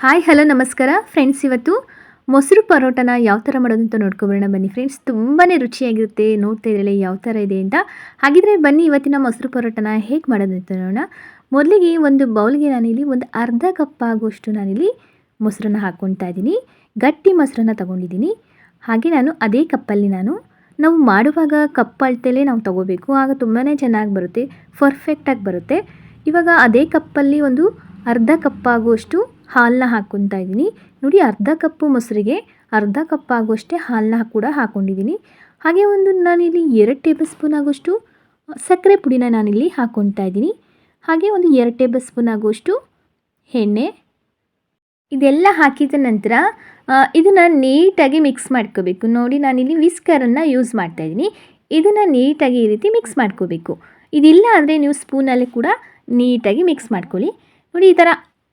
Hi hello ನಮಸ್ಕಾರ friends. ಇವತ್ತು ಮೊಸರು ಪರೋಟನ ಯಾವ ಥರ ಮಾಡೋದು ಅಂತ ನೋಡ್ಕೊಬರೋಣ ಬನ್ನಿ ಫ್ರೆಂಡ್ಸ್. ತುಂಬಾ ರುಚಿಯಾಗಿರುತ್ತೆ. ನೋಡ್ತಾ ಇರಲಿ ಯಾವ ಥರ ಇದೆ ಅಂತ. ಹಾಗಿದ್ರೆ ಬನ್ನಿ ಇವತ್ತಿನ ಮೊಸರು ಪರೋಟನ ಹೇಗೆ ಮಾಡೋದು ಅಂತ ನೋಡೋಣ. ಮೊದಲಿಗೆ ಒಂದು ಬೌಲ್ಗೆ ನಾನಿಲ್ಲಿ ಒಂದು ಅರ್ಧ ಕಪ್ ಆಗುವಷ್ಟು ನಾನಿಲ್ಲಿ ಮೊಸರನ್ನ ಹಾಕ್ಕೊಳ್ತಾ ಇದ್ದೀನಿ. ಗಟ್ಟಿ ಮೊಸರನ್ನ ತೊಗೊಂಡಿದ್ದೀನಿ. ಹಾಗೆ ನಾನು ಅದೇ ಕಪ್ಪಲ್ಲಿ ನಾವು ಮಾಡುವಾಗ ಕಪ್ ಅಳತೆಲೇ ನಾವು ತೊಗೋಬೇಕು. ಆಗ ತುಂಬಾ ಚೆನ್ನಾಗಿ ಬರುತ್ತೆ, ಪರ್ಫೆಕ್ಟಾಗಿ ಬರುತ್ತೆ. ಇವಾಗ ಅದೇ ಕಪ್ಪಲ್ಲಿ ಒಂದು ಅರ್ಧ ಕಪ್ ಆಗುವಷ್ಟು ಹಾಲನ್ನ ಹಾಕ್ಕೊತಾ ಇದ್ದೀನಿ. ನೋಡಿ, ಅರ್ಧ ಕಪ್ಪು ಮೊಸರಿಗೆ ಅರ್ಧ ಕಪ್ ಆಗುವಷ್ಟೇ ಹಾಲನ್ನ ಕೂಡ ಹಾಕ್ಕೊಂಡಿದ್ದೀನಿ. ಹಾಗೆ ನಾನಿಲ್ಲಿ 2 ಟೇಬಲ್ ಸ್ಪೂನ್ ಆಗುವಷ್ಟು ಸಕ್ಕರೆ ಪುಡಿನ ನಾನಿಲ್ಲಿ ಹಾಕ್ಕೊತಾ ಇದ್ದೀನಿ. ಹಾಗೆ ಒಂದು 2 ಟೇಬಲ್ ಸ್ಪೂನ್ ಆಗುವಷ್ಟು ಎಣ್ಣೆ. ಇದೆಲ್ಲ ಹಾಕಿದ ನಂತರ ಇದನ್ನು ನೀಟಾಗಿ ಮಿಕ್ಸ್ ಮಾಡ್ಕೋಬೇಕು. ನೋಡಿ, ನಾನಿಲ್ಲಿ ವಿಸ್ಕರನ್ನು ಯೂಸ್ ಮಾಡ್ತಾಯಿದ್ದೀನಿ. ಇದನ್ನು ನೀಟಾಗಿ ಈ ರೀತಿ ಮಿಕ್ಸ್ ಮಾಡ್ಕೋಬೇಕು. ಇದಿಲ್ಲ ಅಂದರೆ ನೀವು ಸ್ಪೂನಲ್ಲಿ ಕೂಡ ನೀಟಾಗಿ ಮಿಕ್ಸ್ ಮಾಡ್ಕೊಳ್ಳಿ. ನೋಡಿ, ಈ ಥರ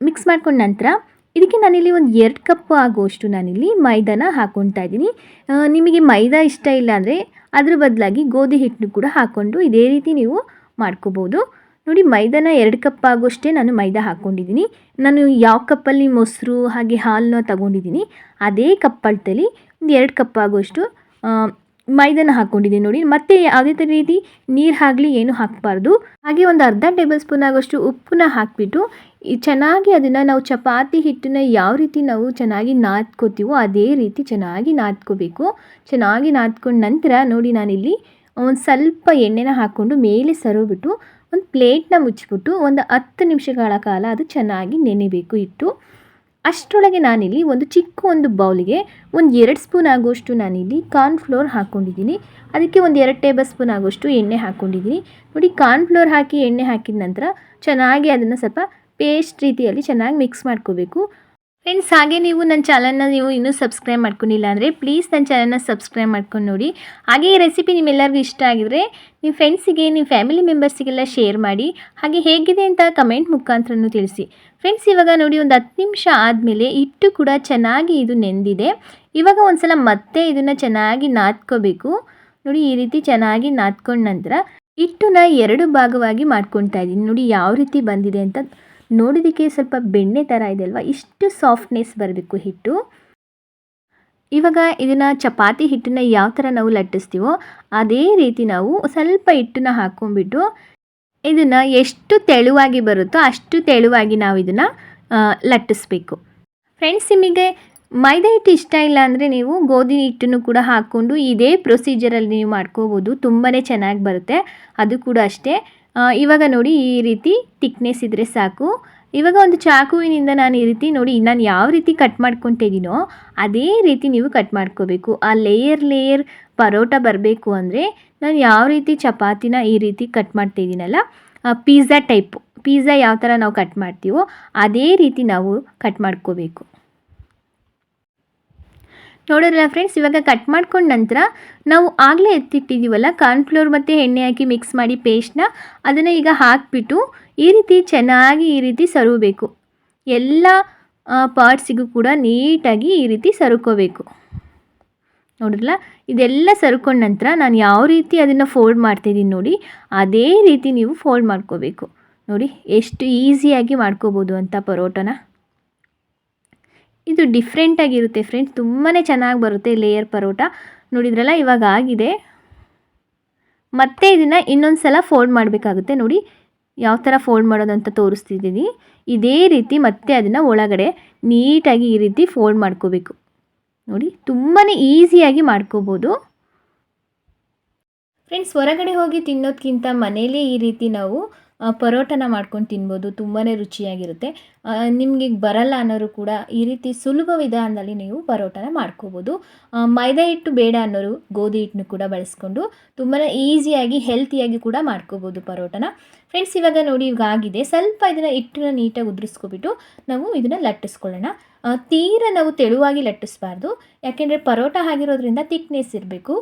ಮಿಕ್ಸ್ ಮಾಡ್ಕೊಂಡ ನಂತರ ಇದಕ್ಕೆ ನಾನಿಲ್ಲಿ ಒಂದು 2 ಕಪ್ ಆಗುವಷ್ಟು ನಾನಿಲ್ಲಿ ಮೈದಾನ ಹಾಕ್ಕೊತಾ ಇದ್ದೀನಿ. ನಿಮಗೆ ಮೈದಾ ಇಷ್ಟ ಇಲ್ಲ ಅಂದರೆ ಅದ್ರ ಬದಲಾಗಿ ಗೋಧಿ ಹಿಟ್ಟನ್ನು ಕೂಡ ಹಾಕ್ಕೊಂಡು ಇದೇ ರೀತಿ ನೀವು ಮಾಡ್ಕೋಬೋದು. ನೋಡಿ, ಮೈದಾನ 2 ಕಪ್ ಆಗುವಷ್ಟೇ ನಾನು ಮೈದಾ ಹಾಕ್ಕೊಂಡಿದ್ದೀನಿ. ನಾನು ಯಾವ ಕಪ್ಪಲ್ಲಿ ಮೊಸರು ಹಾಗೆ ಹಾಲನ್ನ ತಗೊಂಡಿದ್ದೀನಿ ಅದೇ ಕಪ್ ಅಳತೆಲಿ ಒಂದು 2 ಕಪ್ ಆಗುವಷ್ಟು ಮೈದಾನ ಹಾಕ್ಕೊಂಡಿದ್ದೀನಿ. ನೋಡಿ, ಮತ್ತೆ ಯಾವುದೇ ರೀತಿ ನೀರು ಆಗಲಿ ಏನು ಹಾಕಬಾರ್ದು. ಹಾಗೆ ಒಂದು ಅರ್ಧ ಟೇಬಲ್ ಸ್ಪೂನ್ ಆಗುವಷ್ಟು ಉಪ್ಪನ್ನ ಹಾಕಿಬಿಟ್ಟು ಚೆನ್ನಾಗಿ ಅದನ್ನು ನಾವು ಚಪಾತಿ ಹಿಟ್ಟನ್ನ ಯಾವ ರೀತಿ ನಾವು ಚೆನ್ನಾಗಿ ನಾದ್ಕೋತೀವೋ ಅದೇ ರೀತಿ ಚೆನ್ನಾಗಿ ನಾದ್ಕೋಬೇಕು. ಚೆನ್ನಾಗಿ ನಾದ್ಕೊಂಡ ನಂತರ ನೋಡಿ, ನಾನಿಲ್ಲಿ ಒಂದು ಸ್ವಲ್ಪ ಎಣ್ಣೆನ ಹಾಕ್ಕೊಂಡು ಮೇಲೆ ಸರೋಬಿಟ್ಟು ಒಂದು ಪ್ಲೇಟ್ನ ಮುಚ್ಚಿಬಿಟ್ಟು ಒಂದು 10 ನಿಮಿಷಗಳ ಕಾಲ ಅದು ಚೆನ್ನಾಗಿ ನೆನೆಬೇಕು ಇಟ್ಟು. ಅಷ್ಟರೊಳಗೆ ನಾನಿಲ್ಲಿ ಒಂದು ಬೌಲಿಗೆ ಒಂದು 2 ಸ್ಪೂನ್ ಆಗುವಷ್ಟು ನಾನಿಲ್ಲಿ ಕಾರ್ನ್ಫ್ಲೋರ್ ಹಾಕ್ಕೊಂಡಿದ್ದೀನಿ. ಅದಕ್ಕೆ ಒಂದು 2 ಟೇಬಲ್ ಸ್ಪೂನ್ ಆಗುವಷ್ಟು ಎಣ್ಣೆ ಹಾಕ್ಕೊಂಡಿದ್ದೀನಿ. ನೋಡಿ, ಕಾರ್ನ್ಫ್ಲೋರ್ ಹಾಕಿ ಎಣ್ಣೆ ಹಾಕಿದ ನಂತರ ಚೆನ್ನಾಗಿ ಅದನ್ನು ಸ್ವಲ್ಪ ಪೇಸ್ಟ್ ರೀತಿಯಲ್ಲಿ ಚೆನ್ನಾಗಿ ಮಿಕ್ಸ್ ಮಾಡ್ಕೋಬೇಕು ಫ್ರೆಂಡ್ಸ್. ಹಾಗೆ ನೀವು ನನ್ನ ಚಾನಲ್ನ ಇನ್ನೂ ಸಬ್ಸ್ಕ್ರೈಬ್ ಮಾಡ್ಕೊಂಡಿಲ್ಲ ಅಂದರೆ ಪ್ಲೀಸ್ ನನ್ನ ಚಾನಲ್ನ ಸಬ್ಸ್ಕ್ರೈಬ್ ಮಾಡ್ಕೊಂಡು ನೋಡಿ. ಹಾಗೆ ಈ ರೆಸಿಪಿ ನಿಮ್ಮೆಲ್ಲರಿಗೂ ಇಷ್ಟ ಆಗಿದರೆ ನಿಮ್ಮ ಫ್ರೆಂಡ್ಸಿಗೆ, ನಿಮ್ಮ ಫ್ಯಾಮಿಲಿ ಮೆಂಬರ್ಸಿಗೆಲ್ಲ ಶೇರ್ ಮಾಡಿ. ಹಾಗೆ ಹೇಗಿದೆ ಅಂತ ಕಮೆಂಟ್ ಮುಖಾಂತರನೂ ತಿಳಿಸಿ ಫ್ರೆಂಡ್ಸ್. ಇವಾಗ ನೋಡಿ, ಒಂದು 10 ನಿಮಿಷ ಆದಮೇಲೆ ಹಿಟ್ಟು ಕೂಡ ಚೆನ್ನಾಗಿ ಇದು ನೆಂದಿದೆ. ಇವಾಗ ಒಂದು ಸಲ ಮತ್ತೆ ಇದನ್ನು ಚೆನ್ನಾಗಿ ನಾದ್ಕೋಬೇಕು. ನೋಡಿ, ಈ ರೀತಿ ಚೆನ್ನಾಗಿ ನಾದ್ಕೊಂಡ ನಂತರ ಹಿಟ್ಟನ್ನ 2 ಭಾಗವಾಗಿ ಮಾಡ್ಕೊತಾ ಇದ್ದೀನಿ. ನೋಡಿ ಯಾವ ರೀತಿ ಬಂದಿದೆ ಅಂತ. ನೋಡೋದಕ್ಕೆ ಸ್ವಲ್ಪ ಬೆಣ್ಣೆ ಥರ ಇದೆ ಅಲ್ವಾ, ಇಷ್ಟು ಸಾಫ್ಟ್ನೆಸ್ ಬರಬೇಕು ಹಿಟ್ಟು. ಇವಾಗ ಇದನ್ನು ಚಪಾತಿ ಹಿಟ್ಟನ್ನು ಯಾವ ಥರ ನಾವು ಲಟ್ಟಿಸ್ತೀವೋ ಅದೇ ರೀತಿ ನಾವು ಸ್ವಲ್ಪ ಹಿಟ್ಟನ್ನ ಹಾಕ್ಕೊಂಡ್ಬಿಟ್ಟು ಇದನ್ನು ಎಷ್ಟು ತೆಳುವಾಗಿ ಬರುತ್ತೋ ಅಷ್ಟು ತೆಳುವಾಗಿ ನಾವು ಇದನ್ನು ಲಟ್ಟಿಸ್ಬೇಕು ಫ್ರೆಂಡ್ಸ್. ನಿಮಗೆ ಮೈದಾ ಹಿಟ್ಟು ಇಷ್ಟ ಇಲ್ಲ ಅಂದರೆ ನೀವು ಗೋಧಿ ಹಿಟ್ಟನ್ನು ಕೂಡ ಹಾಕ್ಕೊಂಡು ಇದೇ ಪ್ರೊಸೀಜರಲ್ಲಿ ನೀವು ಮಾಡ್ಕೋಬೋದು. ತುಂಬಾ ಚೆನ್ನಾಗಿ ಬರುತ್ತೆ ಅದು ಕೂಡ ಅಷ್ಟೇ. ಇವಾಗ ನೋಡಿ, ಈ ರೀತಿ ತಿಕ್ನೆಸ್ ಇದ್ದರೆ ಸಾಕು. ಇವಾಗ ಒಂದು ಚಾಕುವಿನಿಂದ ನಾನು ಈ ರೀತಿ ನೋಡಿ, ನಾನು ಯಾವ ರೀತಿ ಕಟ್ ಮಾಡ್ಕೊತಿದ್ದೀನೋ ಅದೇ ರೀತಿ ನೀವು ಕಟ್ ಮಾಡ್ಕೋಬೇಕು. ಆ ಲೇಯರ್ ಪರೋಟ ಬರಬೇಕು ಅಂದರೆ ನಾನು ಯಾವ ರೀತಿ ಚಪಾತಿನ ಈ ರೀತಿ ಕಟ್ ಮಾಡ್ತಾಯಿದ್ದೀನಲ್ಲ, ಪಿಜ್ಜಾ ಯಾವ ಥರ ನಾವು ಕಟ್ ಮಾಡ್ತೀವೋ ಅದೇ ರೀತಿ ನಾವು ಕಟ್ ಮಾಡ್ಕೋಬೇಕು. ನೋಡೋರಲ್ಲ ಫ್ರೆಂಡ್ಸ್, ಇವಾಗ ಕಟ್ ಮಾಡ್ಕೊಂಡ ನಂತರ ನಾವು ಆಗಲೇ ಎತ್ತಿಟ್ಟಿದ್ದೀವಲ್ಲ ಕಾರ್ನ್ಫ್ಲೋರ್ ಮತ್ತು ಎಣ್ಣೆ ಹಾಕಿ ಮಿಕ್ಸ್ ಮಾಡಿ ಪೇಸ್ಟ್ನ, ಅದನ್ನು ಈಗ ಹಾಕಿಬಿಟ್ಟು ಈ ರೀತಿ ಚೆನ್ನಾಗಿ ಈ ರೀತಿ ಸರುವಬೇಕು. ಎಲ್ಲ ಪಾರ್ಟ್ಸಿಗೂ ಕೂಡ ನೀಟಾಗಿ ಈ ರೀತಿ ಸರುಕೋಬೇಕು. ನೋಡಿರಲ್ಲ, ಇದೆಲ್ಲ ಸರುಕೊಂಡ ನಂತರ ನಾನು ಯಾವ ರೀತಿ ಅದನ್ನು ಫೋಲ್ಡ್ ಮಾಡ್ತಿದ್ದೀನಿ ನೋಡಿ ಅದೇ ರೀತಿ ನೀವು ಫೋಲ್ಡ್ ಮಾಡ್ಕೋಬೇಕು. ನೋಡಿ ಎಷ್ಟು ಈಸಿಯಾಗಿ ಮಾಡ್ಕೋಬೋದು ಅಂತ ಪರೋಟನ. ಇದು ಡಿಫ್ರೆಂಟಾಗಿರುತ್ತೆ ಫ್ರೆಂಡ್ಸ್, ತುಂಬಾ ಚೆನ್ನಾಗಿ ಬರುತ್ತೆ ಲೇಯರ್ ಪರೋಟ. ನೋಡಿದ್ರಲ್ಲ, ಇವಾಗ ಆಗಿದೆ. ಮತ್ತೆ ಇದನ್ನು ಇನ್ನೊಂದು ಸಲ ಫೋಲ್ಡ್ ಮಾಡಬೇಕಾಗುತ್ತೆ. ನೋಡಿ ಯಾವ ಥರ ಫೋಲ್ಡ್ ಮಾಡೋದು ಅಂತ ತೋರಿಸ್ತಿದ್ದೀನಿ. ಇದೇ ರೀತಿ ಮತ್ತೆ ಅದನ್ನು ಒಳಗಡೆ ನೀಟಾಗಿ ಈ ರೀತಿ ಫೋಲ್ಡ್ ಮಾಡ್ಕೋಬೇಕು. ನೋಡಿ, ತುಂಬಾ ಈಸಿಯಾಗಿ ಮಾಡ್ಕೋಬೋದು ಫ್ರೆಂಡ್ಸ್. ಹೊರಗಡೆ ಹೋಗಿ ತಿನ್ನೋದಕ್ಕಿಂತ ಮನೇಲೇ ಈ ರೀತಿ ನಾವು ಪರೋಟನ ಮಾಡ್ಕೊಂಡು ತಿನ್ಬೋದು. ತುಂಬಾ ರುಚಿಯಾಗಿರುತ್ತೆ. ನಿಮಗೆ ಬರಲ್ಲ ಅನ್ನೋರು ಕೂಡ ಈ ರೀತಿ ಸುಲಭ ವಿಧಾನದಲ್ಲಿ ನೀವು ಪರೋಟನ ಮಾಡ್ಕೋಬೋದು. ಮೈದಾ ಹಿಟ್ಟು ಬೇಡ ಅನ್ನೋರು ಗೋಧಿ ಹಿಟ್ಟನ್ನು ಕೂಡ ಬಳಸ್ಕೊಂಡು ತುಂಬಾ ಈಸಿಯಾಗಿ ಹೆಲ್ತಿಯಾಗಿ ಕೂಡ ಮಾಡ್ಕೋಬೋದು ಪರೋಟನ ಫ್ರೆಂಡ್ಸ್. ಇವಾಗ ನೋಡಿ, ಈಗ ಆಗಿದೆ. ಸ್ವಲ್ಪ ಇದನ್ನು ಹಿಟ್ಟನ್ನ ನೀಟಾಗಿ ಉದುರಿಸ್ಕೊಬಿಟ್ಟು ನಾವು ಇದನ್ನು ಲಟ್ಟಿಸ್ಕೊಳ್ಳೋಣ. ತೀರ ನಾವು ತೆಳುವಾಗಿ ಲಟ್ಟಿಸ್ಬಾರ್ದು, ಯಾಕೆಂದರೆ ಪರೋಟ ಆಗಿರೋದ್ರಿಂದ ತಿಕ್ನೆಸ್ ಇರಬೇಕು.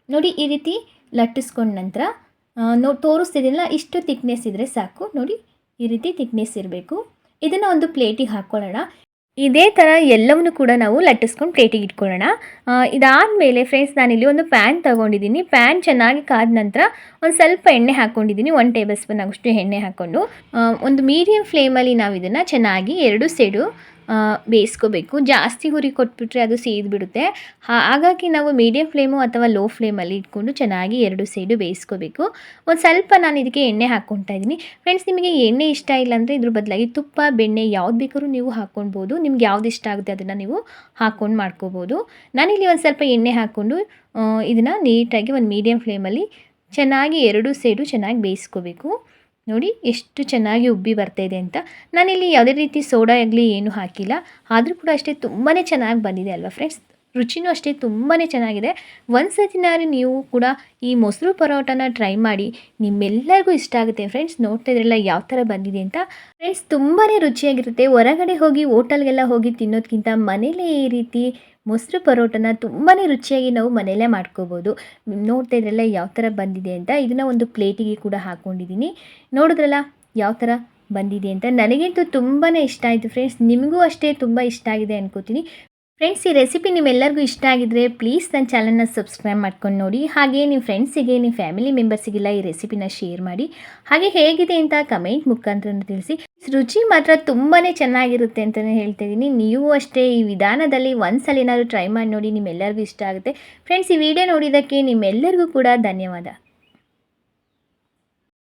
ನೋಡಿ, ಈ ರೀತಿ ಲಟ್ಟಿಸ್ಕೊಂಡ ನಂತರ ತೋರಿಸ್ತಿದ್ದೀನಲ್ಲ, ಇಷ್ಟು ತಿಕ್ನೆಸ್ ಇದ್ದರೆ ಸಾಕು. ನೋಡಿ, ಈ ರೀತಿ ತಿಕ್ನೆಸ್ ಇರಬೇಕು. ಇದನ್ನು ಒಂದು ಪ್ಲೇಟಿಗೆ ಹಾಕ್ಕೊಳ್ಳೋಣ. ಇದೇ ಥರ ಎಲ್ಲವನ್ನೂ ಕೂಡ ನಾವು ಲಟ್ಟಿಸ್ಕೊಂಡು ಪ್ಲೇಟಿಗೆ ಇಟ್ಕೊಳ್ಳೋಣ. ಇದಾದಮೇಲೆ ಫ್ರೆಂಡ್ಸ್, ನಾನಿಲ್ಲಿ ಒಂದು ಪ್ಯಾನ್ ತೊಗೊಂಡಿದ್ದೀನಿ. ಪ್ಯಾನ್ ಚೆನ್ನಾಗಿ ಕಾದ ನಂತರ ಒಂದು ಸ್ವಲ್ಪ ಎಣ್ಣೆ ಹಾಕ್ಕೊಂಡಿದ್ದೀನಿ. 1 ಟೇಬಲ್ ಸ್ಪೂನ್ ಆಗೋಷ್ಟು ಎಣ್ಣೆ ಹಾಕ್ಕೊಂಡು ಒಂದು ಮೀಡಿಯಮ್ ಫ್ಲೇಮಲ್ಲಿ ನಾವು ಇದನ್ನು ಚೆನ್ನಾಗಿ 2 ಸೈಡು ಬೇಯಿಸ್ಕೋಬೇಕು. ಜಾಸ್ತಿ ಉರಿ ಕೊಟ್ಬಿಟ್ರೆ ಅದು ಸೀದ್ಬಿಡುತ್ತೆ. ಹಾಗಾಗಿ ನಾವು ಮೀಡಿಯಮ್ ಫ್ಲೇಮು ಅಥವಾ ಲೋ ಫ್ಲೇಮಲ್ಲಿ ಇಟ್ಕೊಂಡು ಚೆನ್ನಾಗಿ 2 ಸೈಡು ಬೇಯಿಸ್ಕೋಬೇಕು. ಒಂದು ಸ್ವಲ್ಪ ನಾನು ಇದಕ್ಕೆ ಎಣ್ಣೆ ಹಾಕ್ಕೊಳ್ತಾ ಇದ್ದೀನಿ. ಫ್ರೆಂಡ್ಸ್, ನಿಮಗೆ ಎಣ್ಣೆ ಇಷ್ಟ ಇಲ್ಲ ಅಂದರೆ ಇದ್ರ ಬದಲಾಗಿ ತುಪ್ಪ, ಬೆಣ್ಣೆ ಯಾವ್ದು ಬೇಕಾದ್ರೂ ನೀವು ಹಾಕ್ಕೊಳ್ಬೋದು. ನಿಮ್ಗೆ ಯಾವ್ದು ಇಷ್ಟ ಆಗುತ್ತೆ ಅದನ್ನು ನೀವು ಹಾಕ್ಕೊಂಡು ಮಾಡ್ಕೋಬೋದು. ನಾನಿಲ್ಲಿ ಒಂದು ಸ್ವಲ್ಪ ಎಣ್ಣೆ ಹಾಕ್ಕೊಂಡು ಇದನ್ನು ನೀಟಾಗಿ ಒಂದು ಮೀಡಿಯಮ್ ಫ್ಲೇಮಲ್ಲಿ ಚೆನ್ನಾಗಿ 2 ಸೈಡು ಚೆನ್ನಾಗಿ ಬೇಯಿಸ್ಕೋಬೇಕು. ನೋಡಿ ಎಷ್ಟು ಚೆನ್ನಾಗಿ ಉಬ್ಬಿ ಬರ್ತಾಯಿದೆ ಅಂತ. ನಾನಿಲ್ಲಿ ಯಾವುದೇ ರೀತಿ ಸೋಡಾ ಆಗಲಿ ಏನೂ ಹಾಕಿಲ್ಲ. ಆದರೂ ಕೂಡ ಅಷ್ಟೇ ತುಂಬಾ ಚೆನ್ನಾಗಿ ಬಂದಿದೆ ಅಲ್ವಾ ಫ್ರೆಂಡ್ಸ್. ರುಚಿನೂ ಅಷ್ಟೇ ತುಂಬಾ ಚೆನ್ನಾಗಿದೆ. ಒಂದು ಸತಿನಾರು ನೀವು ಕೂಡ ಈ ಮೊಸರು ಪರೋಟನ ಟ್ರೈ ಮಾಡಿ, ನಿಮ್ಮೆಲ್ಲರಿಗೂ ಇಷ್ಟ ಆಗುತ್ತೆ ಫ್ರೆಂಡ್ಸ್. ನೋಡ್ತಾ ಇದ್ರಲ್ಲ ಯಾವ ಥರ ಬಂದಿದೆ ಅಂತ. ಫ್ರೆಂಡ್ಸ್, ತುಂಬಾ ರುಚಿಯಾಗಿರುತ್ತೆ. ಹೊರಗಡೆ ಹೋಗಿ ಹೋಟೆಲ್ಗೆಲ್ಲ ಹೋಗಿ ತಿನ್ನೋದಕ್ಕಿಂತ ಮನೇಲೇ ಈ ರೀತಿ ಮೊಸರು ಪರೋಟನ ತುಂಬಾ ರುಚಿಯಾಗಿ ನಾವು ಮನೆಯಲ್ಲೇ ಮಾಡ್ಕೋಬೋದು. ನೋಡ್ತಾ ಇದ್ರಲ್ಲ ಯಾವ ಥರ ಬಂದಿದೆ ಅಂತ. ಇದನ್ನು ಒಂದು ಪ್ಲೇಟಿಗೆ ಕೂಡ ಹಾಕ್ಕೊಂಡಿದ್ದೀನಿ. ನೋಡಿದ್ರಲ್ಲ ಯಾವ ಥರ ಬಂದಿದೆ ಅಂತ. ನನಗಂತೂ ತುಂಬಾ ಇಷ್ಟ ಆಯಿತು ಫ್ರೆಂಡ್ಸ್. ನಿಮಗೂ ಅಷ್ಟೇ ತುಂಬ ಇಷ್ಟ ಆಗಿದೆ ಅನ್ಕೋತೀನಿ. ಫ್ರೆಂಡ್ಸ್, ಈ ರೆಸಿಪಿ ನಿಮ್ಮೆಲ್ಲರಿಗೂ ಇಷ್ಟ ಆಗಿದ್ರೆ ಪ್ಲೀಸ್ ನನ್ನ ಚಾನಲ್ನ ಸಬ್ಸ್ಕ್ರೈಬ್ ಮಾಡ್ಕೊಂಡು ನೋಡಿ. ಹಾಗೆ ನಿಮ್ಮ ಫ್ರೆಂಡ್ಸಿಗೆ, ನಿಮ್ಮ ಫ್ಯಾಮಿಲಿ ಮೆಂಬರ್ಸಿಗೆಲ್ಲ ಈ ರೆಸಿಪಿನ ಶೇರ್ ಮಾಡಿ. ಹಾಗೆ ಹೇಗಿದೆ ಅಂತ ಕಮೆಂಟ್ ಮುಖಾಂತರ ತಿಳಿಸಿ. ರುಚಿ ಮಾತ್ರ ತುಂಬಾ ಚೆನ್ನಾಗಿರುತ್ತೆ ಅಂತಲೇ ಹೇಳ್ತಾ ಇದ್ದೀನಿ. ನೀವು ಅಷ್ಟೇ ಈ ವಿಧಾನದಲ್ಲಿ ಒಂದ್ಸಲ ಏನಾದರೂ ಟ್ರೈ ಮಾಡಿ ನೋಡಿ, ನಿಮ್ಮೆಲ್ಲರಿಗೂ ಇಷ್ಟ ಆಗುತ್ತೆ. ಫ್ರೆಂಡ್ಸ್, ಈ ವಿಡಿಯೋ ನೋಡಿದ್ದಕ್ಕೆ ನಿಮ್ಮೆಲ್ಲರಿಗೂ ಕೂಡ ಧನ್ಯವಾದ.